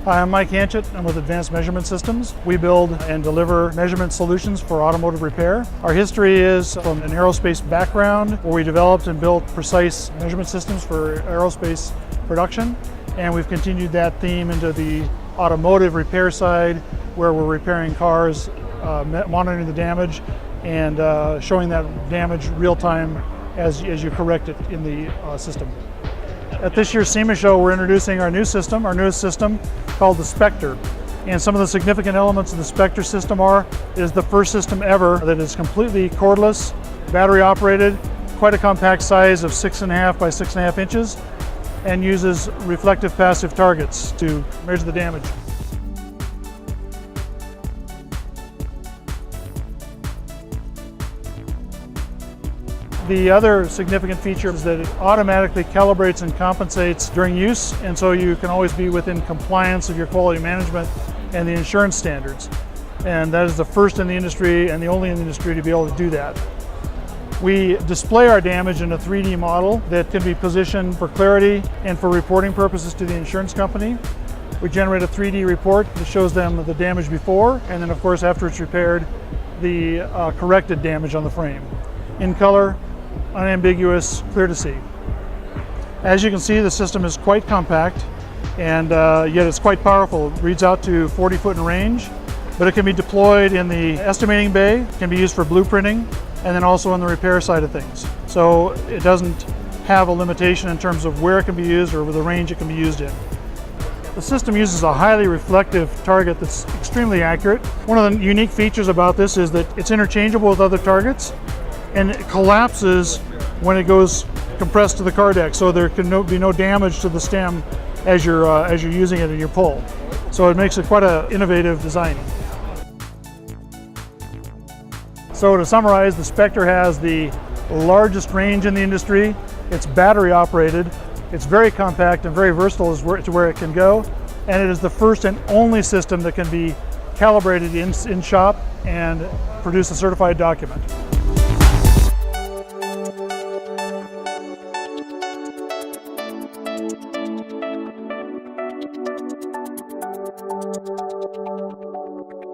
Hi, I'm Mike Hanchett. I'm with Advanced Measurement Systems. We build and deliver measurement solutions for automotive repair. Our history is from an aerospace background where we developed and built precise measurement systems for aerospace production. And we've continued that theme into the automotive repair side where we're repairing cars, monitoring the damage and showing that damage real time as you correct it in the system. At this year's SEMA show, we're introducing our newest system called the SPECTRE. And some of the significant elements of the SPECTRE system is the first system ever that is completely cordless, battery operated, quite a compact size of 6.5 by 6.5 inches, and uses reflective passive targets to measure the damage. The other significant feature is that it automatically calibrates and compensates during use, and so you can always be within compliance of your quality management and the insurance standards. And that is the first in the industry and the only in the industry to be able to do that. We display our damage in a 3D model that can be positioned for clarity and for reporting purposes to the insurance company. We generate a 3D report that shows them the damage before, and then of course after it's repaired, the corrected damage on the frame. In color, unambiguous, clear to see. As you can see, the system is quite compact and yet it's quite powerful. It reads out to 40 foot in range, but it can be deployed in the estimating bay, it can be used for blueprinting, and then also on the repair side of things. So it doesn't have a limitation in terms of where it can be used or the range it can be used in. The system uses a highly reflective target that's extremely accurate. One of the unique features about this is that it's interchangeable with other targets, and it collapses when it goes compressed to the car deck, so there can be no damage to the stem as you're using it in your pull. So it makes it quite an innovative design. So to summarize, the SPECTRE has the largest range in the industry. It's battery operated. It's very compact and very versatile to where it can go. And it is the first and only system that can be calibrated in shop and produce a certified document.